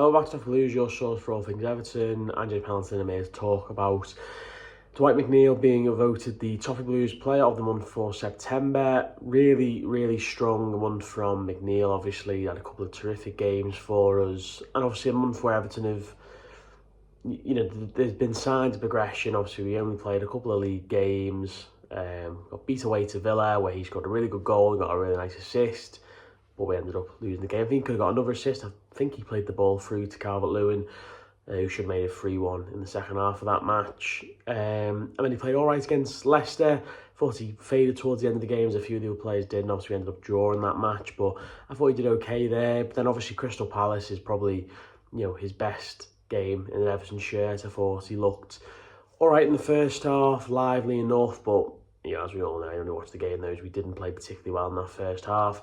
Hello, back to Toffee Blues, your source for all things Everton. I'm James Hamilton, and I'm here to talk about Dwight McNeil being voted the Toffee Blues Player of the Month for September. Really strong month from McNeil. Obviously, he had a couple of terrific games for us, and obviously a month where Everton have, there's been signs of progression. Obviously, we only played a couple of league games. Got beat away to Villa, where he scored a really good goal and got a really nice assist. But we ended up losing the game. I think he could have got another assist. I think he played the ball through to Calvert-Lewin, who should have made it 3-1 in the second half of that match. And then he played all right against Leicester. Thought he faded towards the end of the game, as a few of the other players did, and obviously we ended up drawing that match. But I thought he did okay there. But then obviously Crystal Palace is probably, his best game in an Everton shirt. I thought he looked all right in the first half, lively enough. But, as we all know, I only watched the game, we didn't play particularly well in that first half.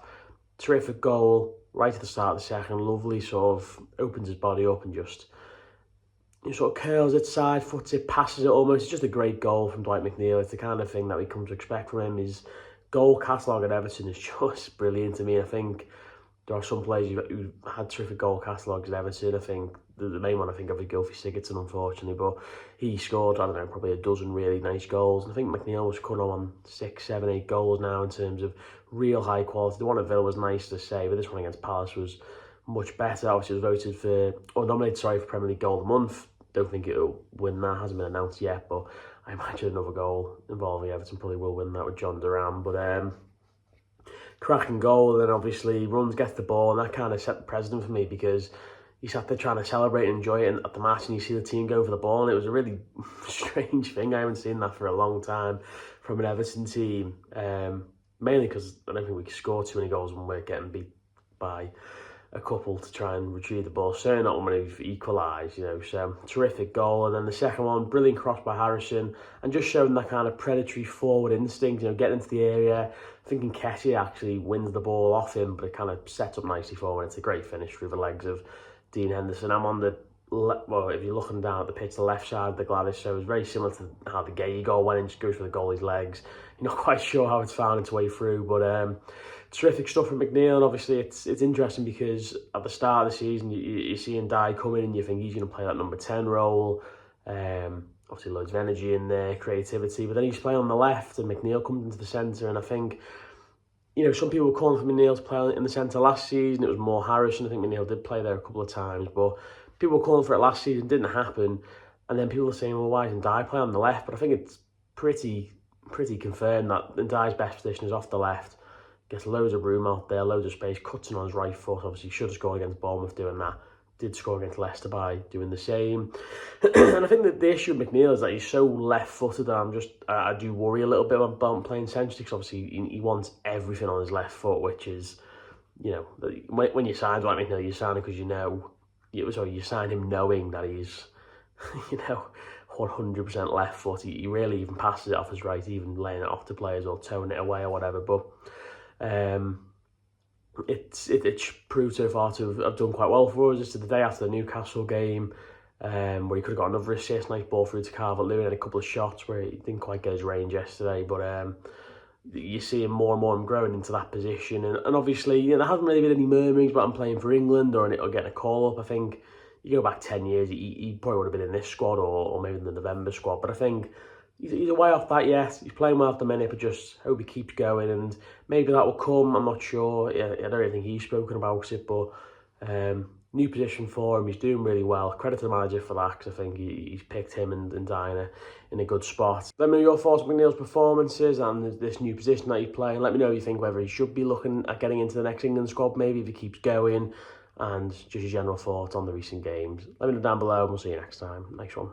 Terrific goal right at the start of the second. Lovely, sort of opens his body up and just sort of curls it, side foots it, passes it almost. It's just a great goal from Dwight McNeil. It's the kind of thing that we come to expect from him. His goal catalogue at Everton is just brilliant to me. I think there are some players who had terrific goal catalogues at Everton. I think the main one I think of is Gylfi Sigurdsson, unfortunately, but he scored, I don't know, probably a dozen really nice goals. And I think McNeil was coming on 6, 7, 8 goals now in terms of real high quality. The one at Villa was nice to say, but this one against Palace was much better. Obviously, it was voted nominated for Premier League Goal of the Month. Don't think it'll win that, hasn't been announced yet, but I imagine another goal involving Everton probably will win that with John Duran. But cracking goal, and then obviously runs, gets the ball, and that kind of set the precedent for me, because he sat there trying to celebrate and enjoy it at the match, and you see the team go for the ball, and it was a really strange thing. I haven't seen that for a long time from an Everton team, mainly because I don't think we could score too many goals when we're getting beat by a couple to try and retrieve the ball. Certainly not when we've equalised, so terrific goal. And then the second one, brilliant cross by Harrison, and just showing that kind of predatory forward instinct, getting into the area. Thinking Kessie actually wins the ball off him, but it kind of sets up nicely for him. It's a great finish through the legs of Dean Henderson. I'm on the if you're looking down at the pitch, the left side of the Gladys, so it's very similar to how the Gay goal went in, just goes for the goalie's legs. You're not quite sure how it's found its way through, but terrific stuff from McNeil. And obviously it's interesting because at the start of the season you're seeing Dye come in and you think he's going to play that number 10 role. Obviously loads of energy in there, creativity, but then he's playing on the left and McNeil comes into the centre, and I think some people were calling for McNeil to play in the centre last season. It was more Harrison. I think McNeil did play there a couple of times, but people were calling for it last season, didn't happen. And then people were saying, well, why isn't Dye play on the left? But I think it's pretty confirmed that Dye's best position is off the left. Gets loads of room out there, loads of space, cuts in on his right foot. Obviously, should have scored against Bournemouth doing that. Did score against Leicester by doing the same. And I think that the issue with McNeil is that he's so left-footed that I do worry a little bit about playing centrally, because obviously he wants everything on his left foot, which is, when you sign Dwight McNeil, you sign him because you sign him knowing that he's, 100% left foot. He rarely even passes it off his right, even laying it off to players or towing it away or whatever. But it's proved so far to have done quite well for us. It's the day after the Newcastle game, where he could have got another assist, nice ball through to Calvert-Lewin, and a couple of shots where he didn't quite get his range yesterday. But you see him more and more growing into that position, and obviously there hasn't really been any murmurings about him playing for England or getting a call up. I think you go back 10 years, he probably would have been in this squad or maybe in the November squad. But I think he's way off that yet. He's playing well at the minute, but just hope he keeps going, and maybe that will come. I'm not sure. I don't really think he's spoken about it, but new position for him. He's doing really well. Credit to the manager for that, because I think he's picked him and Dyer in a good spot. Let me know your thoughts on McNeil's performances and this new position that he's playing. Let me know what you think, whether he should be looking at getting into the next England squad, maybe if he keeps going, and just your general thoughts on the recent games. Let me know down below, and we'll see you next time. Next one.